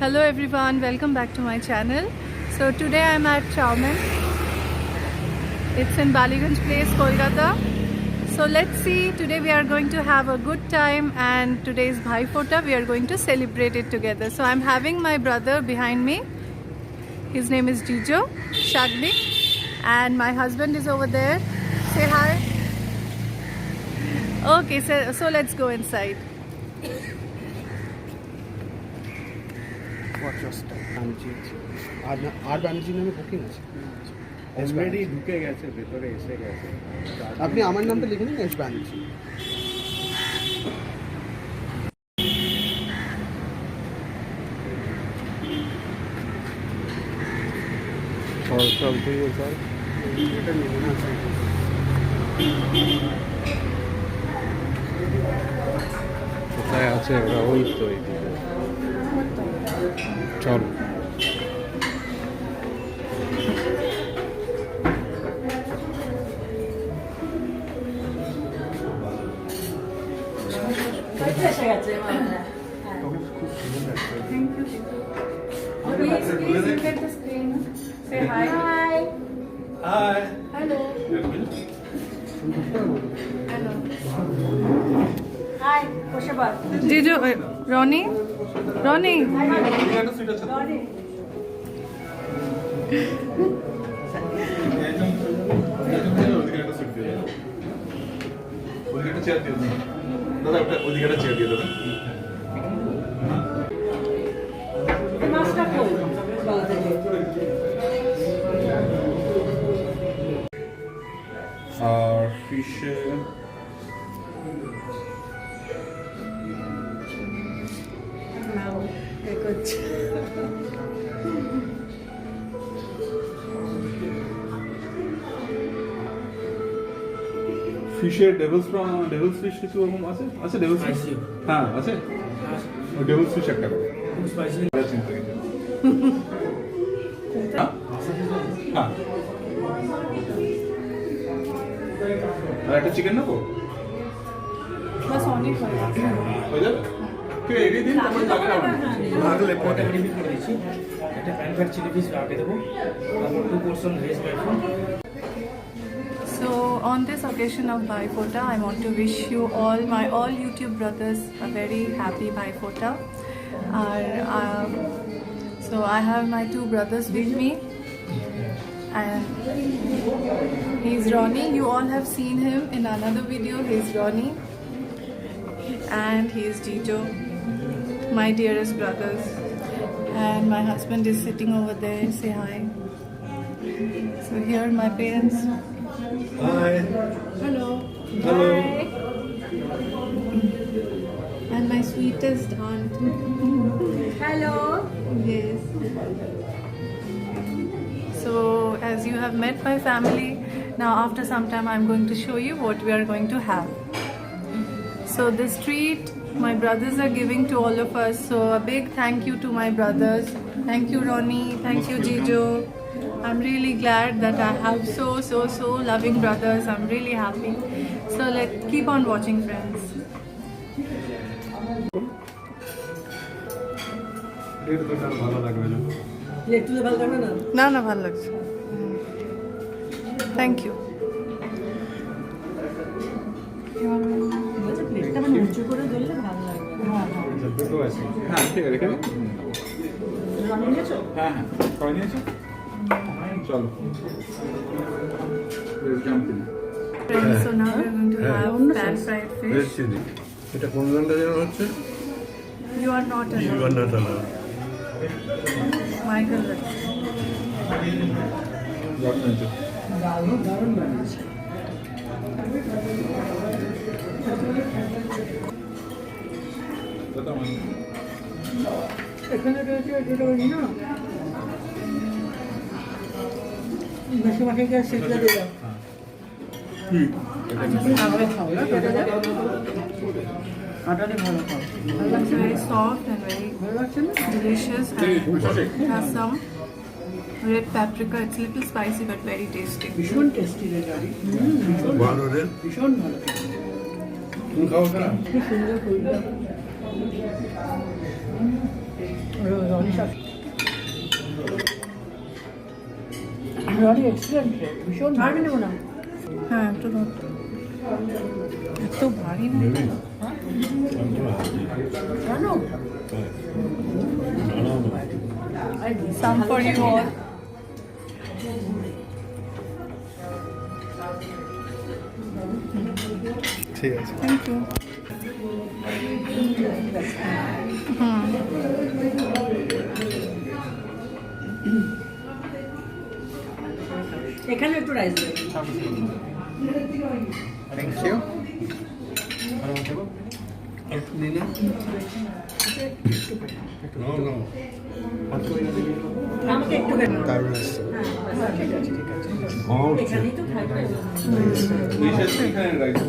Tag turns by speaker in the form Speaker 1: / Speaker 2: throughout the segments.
Speaker 1: Hello everyone, welcome back to my channel. So today I'm at Chowmin. It's in Baliganj Place, Kolkata. So let's see, today we are going to have a good time and today's Bhai Phota, we are going to celebrate it together. So I'm having my brother behind me. His name is Jijo Shagnik and my husband is over there. Say hi. Okay, so let's go inside.
Speaker 2: আর ব্যানার্জি নামে booking আছে
Speaker 3: already ঢুকে গেছে, ভেতরে এসে গেছে।
Speaker 2: আপনি আমার নামটা লিখে নিন, এস ব্যানার্জি। এটা নিয়ে না
Speaker 3: কোথায় আছে ওরা? ওই তো চল।
Speaker 1: Please look at the screen. Say hi. Hi.
Speaker 3: Hi.
Speaker 1: Hello. Hello.
Speaker 4: Hi, Koshabar.
Speaker 1: Did you, Ronnie? Ronnie.
Speaker 4: Ronnie. মাছটা কই? গলা থেকে।
Speaker 3: আর ফিশে
Speaker 4: নাও, এ করছে।
Speaker 3: ফিশের ডেভিলস ফিশ কিছু ওরকম আছে? আছে ডেভিলস ফিশ? হ্যাঁ আছে। ওই ডেভিলস ফিশ একটা করে। হ্যাঁ? হ্যাঁ। আর একটা চিকেন নেবো?
Speaker 1: बस ऑनिक
Speaker 3: হয়ে যাবে? ঠিক আছে, এটাই দিন, তারপরে লাগে না আমার।
Speaker 5: লাগলে পটা গ্রেভি করে দিচ্ছি, একটা প্যান ফ্রাইড চিলি পিস রাখে দেবো, তারপর 2 portion veg pan.
Speaker 1: So on this occasion of Bhai Phota, I want to wish you all YouTube brothers a very happy Bhai Phota. So I have my 2 brothers with me, and he's Ronnie. You all have seen him in another video. He's Ronnie, and he's Jijo, my dearest brothers. And my husband is sitting over there. Say hi. So here are my parents.
Speaker 3: Hi.
Speaker 1: Hello.
Speaker 3: Hello.
Speaker 1: Hi. And my sweetest aunt.
Speaker 4: Hello.
Speaker 1: Yes. So as you have met my family, now after some time I'm going to show you what we are going to have. So this treat my brothers are giving to all of us. So a big thank you to my brothers. Thank you Ronnie. Thank you Jijo. I'm really glad that I have so loving brothers. I'm really happy. So let's keep on watching, friends.
Speaker 3: এটা তো আর ভালো লাগবে না।
Speaker 4: Plate তুলে ভালো লাগবে না?
Speaker 1: না ভালো লাগছে। Thank you.
Speaker 4: বলছে প্লেটটা মানে উঁচু করে ধরলে ভালো লাগবে।
Speaker 3: দুটো আছে। হ্যাঁ ঠিক আছে, রেখে দিন।
Speaker 4: রান্না নিয়েছো?
Speaker 3: হ্যাঁ হ্যাঁ, করে নিয়েছো? চলো। Let's jump in.
Speaker 1: Friends, so now we're going to have pan fried fish.
Speaker 6: এটা কোন গানটা যেন হচ্ছে?
Speaker 1: You are not
Speaker 6: You
Speaker 1: alone.
Speaker 6: are not alone.
Speaker 1: Michael Rex.
Speaker 3: জল নিয়েছো?
Speaker 4: দারুণ বানিয়েছে।
Speaker 3: দাদা আমার
Speaker 4: এখানে রয়েছে এটা ওই না মাসে মাসে গিয়ে সেটা দিয়ে দাও। ভালো খাও না কাটালে ভালো খাও।
Speaker 1: It's very soft and very
Speaker 4: ভালো লাগছে না?
Speaker 1: delicious and has some red paprika. It's a little spicy but very tasty.
Speaker 4: ভীষণ টেস্টি রে গাড়ি।
Speaker 6: ভালো রে।
Speaker 4: ভীষণ ভালো।
Speaker 6: তুমি খাও না?
Speaker 4: খুব সুন্দর করলাম। রনি ভেরি এক্সিলেন্ট, ভীষণ ভালো। নেবো না
Speaker 1: হ্যাঁ একটু দাও। এত ভারী না
Speaker 4: জানো
Speaker 1: সাম ফর ইউ অল।
Speaker 2: ঠিক আছে।
Speaker 1: Thank you.
Speaker 4: এখানে একটু রাইস দেবে।
Speaker 2: Thank you.
Speaker 6: একটু নিয়ে না নো
Speaker 4: আমাকে একটু দেবে।
Speaker 2: দারুণ আসছে।
Speaker 4: এখানেই তো থাকবে।
Speaker 3: এখানে রাইস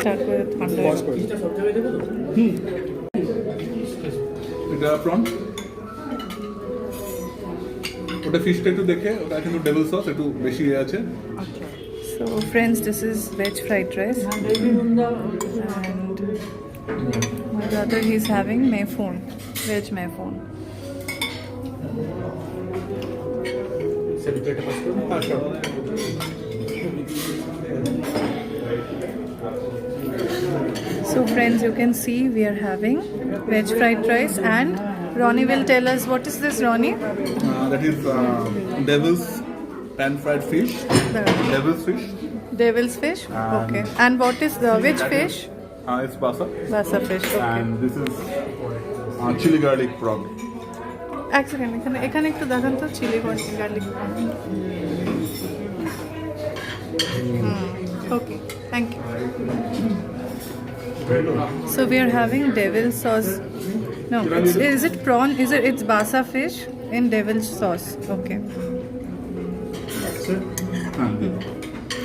Speaker 1: স্টার্ট করে ঠান্ডা
Speaker 2: পজ করে
Speaker 5: এটা সব জায়গায় দেবো তো?
Speaker 3: এটা প্রন, ওটা ফিশটা একটু দেখে, ওটা কিন্তু ডেভিল সস একটু বেশি আছে।
Speaker 1: So friends, this is veg fried rice and my brother he's having mayfun, veg mayfun.
Speaker 5: Sir এটা পাস করুন।
Speaker 1: So friends, you can see we are having veg fried rice and Ronnie will tell us what is this, Ronnie?
Speaker 3: That is devil's pan fried fish,
Speaker 1: The
Speaker 3: devil's fish.
Speaker 1: devil's fish. Okay. And what is the which
Speaker 3: That
Speaker 1: fish?
Speaker 3: It's basa.
Speaker 1: Basa fish. Okay.
Speaker 3: And this is chili garlic prawn.
Speaker 1: এক second, এখানে একটু দেখান তো chili garlic. Okay, thank you. So we are having devil sauce. No, is it prawn? It's basa fish in devil sauce. Okay.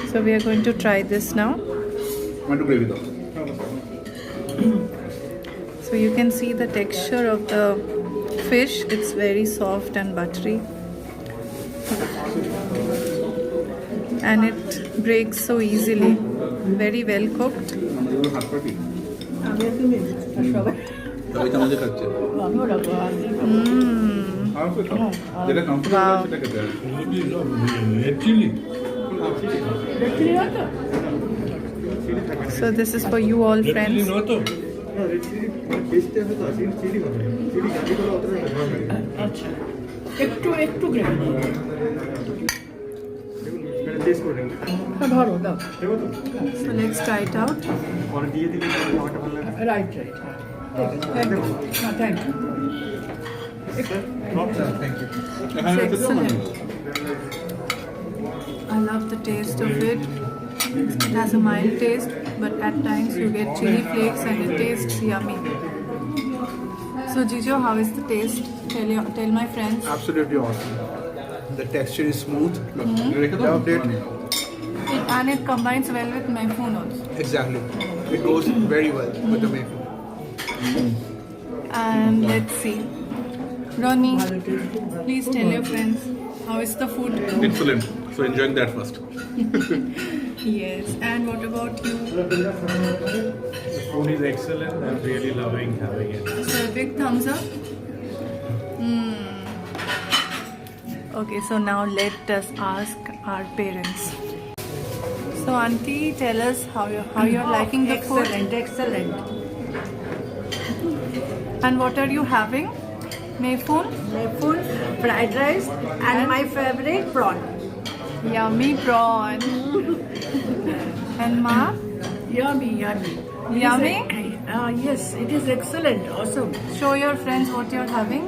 Speaker 1: So we are going to try this now.
Speaker 3: Want to gravy though?
Speaker 1: So you can see the texture of the fish. It's very soft and buttery. And it breaks so easily. Very well cooked.
Speaker 3: আমাদের হাত পাটি
Speaker 4: আমি তুমি সবাই
Speaker 3: সবাই চামচে খাচ্ছে।
Speaker 4: আমিও রাখবো।
Speaker 3: আর তো খাও, যেটা কমফোর্টেবল
Speaker 1: Wow.
Speaker 3: সেটা খেতে হবে।
Speaker 6: রেড চিলি
Speaker 4: দেখছিলি না তো?
Speaker 1: So this is for you all
Speaker 6: red chili
Speaker 1: friends.
Speaker 6: নয় তো
Speaker 4: আচ্ছা একটু একটু গ্রেভি ধরো দাও।
Speaker 1: So let's try it out.
Speaker 4: Right right thank you. Thank you.
Speaker 3: এখানে
Speaker 1: It's
Speaker 3: তো মানে
Speaker 1: excellent. I love the taste of it. It has a mild taste, but at times you get chili flakes and it tastes yummy. So Jijo, how is the taste? Tell my friends.
Speaker 2: Absolutely awesome. The texture is smooth.
Speaker 3: রেখে দাও।
Speaker 2: Loved it.
Speaker 1: And it combines well with mayfun also.
Speaker 2: Exactly. It goes very well with the mayfun.
Speaker 1: And let's see. Ronnie, please tell your friends how is the food?
Speaker 3: Excellent. So enjoying that first.
Speaker 1: Yes. And what about you?
Speaker 7: Food is excellent. I'm really loving having it.
Speaker 1: So a big thumbs up. Okay, so now let us ask our parents. So auntie, tell us how you're liking the food.
Speaker 4: Excellent.
Speaker 1: And what are you having? Mayfun?
Speaker 4: Full fried rice and my favorite prawn.
Speaker 1: Yummy prawn. And ma?
Speaker 4: Yummy, yummy.
Speaker 1: Yummy?
Speaker 4: Yes, it is excellent. Awesome.
Speaker 1: Show your friends what you're having.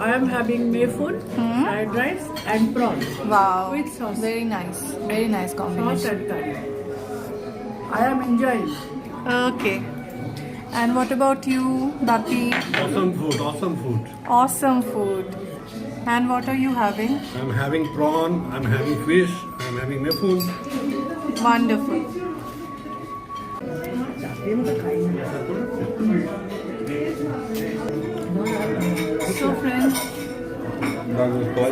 Speaker 4: I am having mayfun, fried rice and prawn.
Speaker 1: Wow.
Speaker 4: With sauce.
Speaker 1: Very nice. Very nice
Speaker 4: Sauce
Speaker 1: combination.
Speaker 4: and curry. I am enjoying.
Speaker 1: Okay. And what about you, Baki?
Speaker 6: awesome food
Speaker 1: Awesome food. And what are you having?
Speaker 6: I'm having prawn, I'm having fish, I'm having mayfun.
Speaker 1: Wonderful. So friends,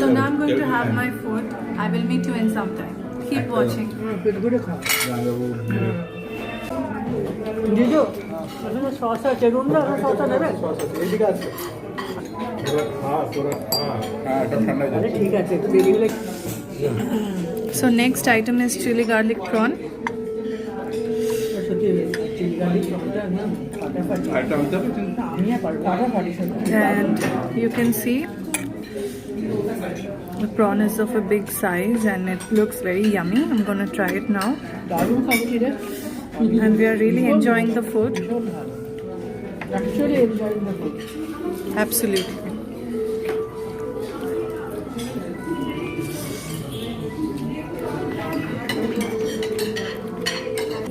Speaker 1: so now I'm going to have my food. I will meet you in some time. Keep watching.
Speaker 4: পেট ভরে খাও জিজু ওখানে sauce আছে room না sauce নেবে
Speaker 2: এইদিকে আছে
Speaker 3: হ্যাঁ এটা ঠান্ডা হয়ে
Speaker 4: আরে
Speaker 3: যাচ্ছে
Speaker 4: ঠিক আছে একটু দেরি হলে
Speaker 1: So next item is chili garlic prawn.
Speaker 4: সত্যি চিলি গার্লিক সসটা না ফাটাফাটি
Speaker 3: আরেকটা আনতে হবে
Speaker 4: আমি আর পারবো ফাটাফাটি সত্যি
Speaker 1: And you can see the prawn is of a big size and it looks very yummy. I'm gonna try it now.
Speaker 4: দারুণ খাবো কি রে
Speaker 1: And we are really enjoying the food.
Speaker 4: Actually enjoying the food
Speaker 1: Absolutely.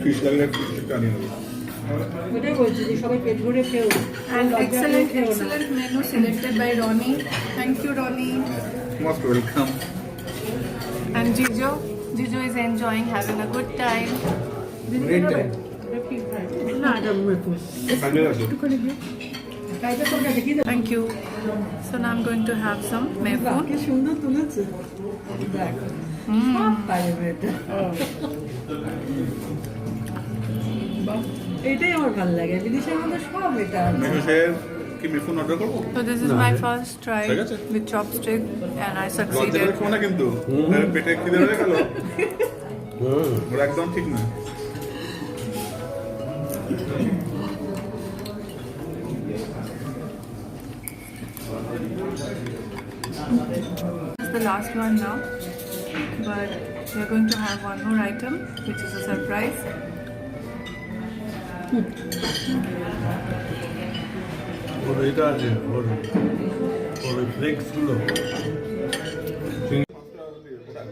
Speaker 3: Fish লাগলে ফিশটা আনিয়ে নেবো
Speaker 4: ওটাই বলছি যে সবাই পেট ভরে খেও
Speaker 1: And excellent menu selected by Ronnie. Thank you, Ronnie.
Speaker 3: Most welcome
Speaker 1: And Jijo is enjoying, having a good time.
Speaker 2: Great time.
Speaker 4: না এটা একটু
Speaker 3: সামনে আছে
Speaker 4: কাইটা তোমরা দেখি
Speaker 1: Thank you. So now I'm going to have some mayfun.
Speaker 4: কি সুন্দর তুলেছে পারবে এটা এটাই আমার ভালো লাগে বিদেশের মধ্যে সব এটা
Speaker 3: মেনুসের কি মিফুন অর্ডার করবো
Speaker 1: So this is my first try
Speaker 3: ঠিক আছে।
Speaker 1: with chopstick and I
Speaker 3: লজ্জা করে
Speaker 1: succeeded.
Speaker 3: খাবো না কিন্তু তাহলে পেটে খিদে হয়ে গেল ওরা একদম ঠিক না
Speaker 1: This is the last one now, but we're going to have one more item, which is a surprise.
Speaker 6: ওর এটা আছে ওর ফ্লেক্স গুলো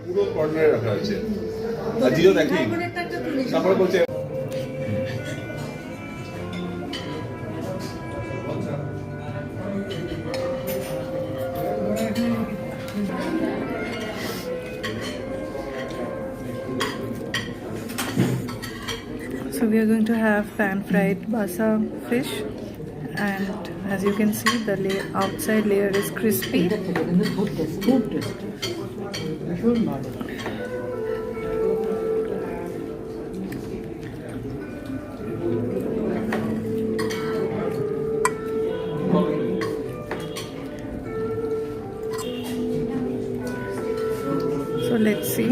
Speaker 3: পুরো কর্নারে রাখা আছে আর জিও দেখি তারপরে বলছে
Speaker 1: So we are going to have pan-fried basa fish, and as you can see, the outside layer is crispy.
Speaker 4: খুব টেস্ট ভীষণ ভালো
Speaker 1: So let's see.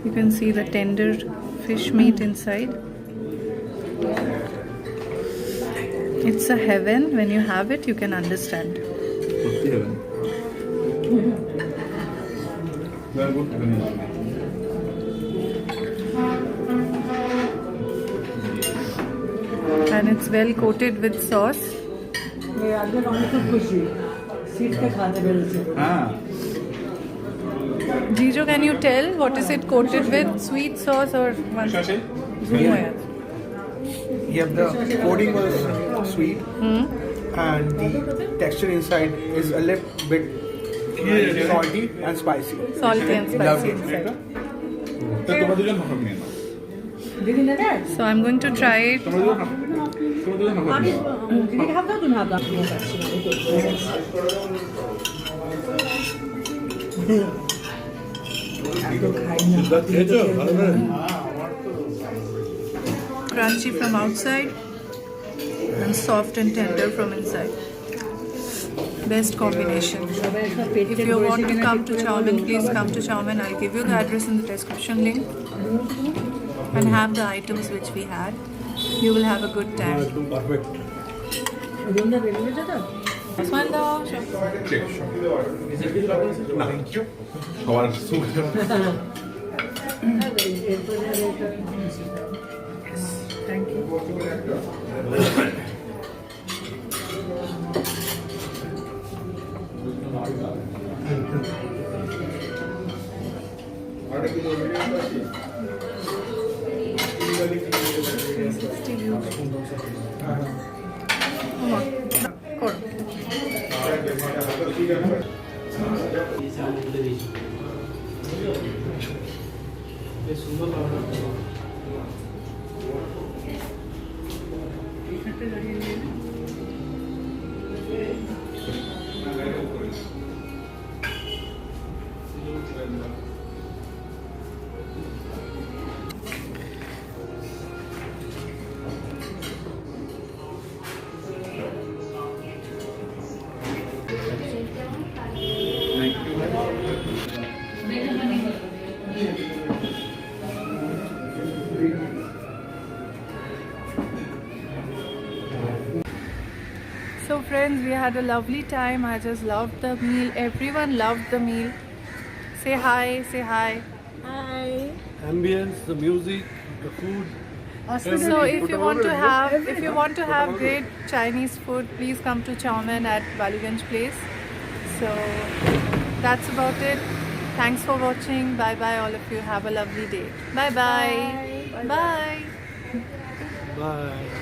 Speaker 1: You can see the tender fish meat inside. It's a heaven. When you have it, you can understand.
Speaker 3: সত্যি হবে very good
Speaker 1: And it's well coated with sauce.
Speaker 4: আজকে অনেক খুব খুশি সিটকে খাওয়াতে পেরেছে
Speaker 3: হ্যাঁ
Speaker 1: Jijo, can you tell what is it coated with? Sweet sauce or one?
Speaker 3: শাশে
Speaker 1: Zoom wire.
Speaker 2: Yeah, the coating was sweet and the texture inside is a little bit salty and spicy.
Speaker 1: Salty and
Speaker 2: Loved
Speaker 1: spicy
Speaker 2: it.
Speaker 1: inside.
Speaker 3: তো তোমরা দুজন half নিয়ে নাও
Speaker 4: দিদি নেবে
Speaker 1: So I'm going to try it.
Speaker 3: তোমরা দুজন half
Speaker 4: আমি
Speaker 3: নিয়ে নাও
Speaker 4: দিদিকে হাফ দাও তুমি হাফ দাও এত খাই না
Speaker 6: খেয়েছো ভালো করে
Speaker 1: Crunchy from outside and soft and tender from inside. Best combination.
Speaker 4: সবাই সব পেট
Speaker 1: If you want to come to Chowmin, please come to Chowmin. I'll give you the address in the description link and have the items which we had. You will have a good time.
Speaker 6: একদম perfect
Speaker 4: রুমটা বেরিয়েছে তো
Speaker 1: Smile though. Sure.
Speaker 3: Check না thank you সবার সুখ
Speaker 1: Thank you.
Speaker 5: বেশ সুন্দর লাগলো
Speaker 1: friends. We had a lovely time. I just loved the meal. Everyone loved the meal. Say hi. Say hi.
Speaker 6: Ambience, the music, the food.
Speaker 1: So if you want to have great Chinese food, please come to Chowmen at Baliganj Place. So that's about it. Thanks for watching. Bye bye all of you. Have a lovely day. Bye bye. Bye.
Speaker 6: Bye.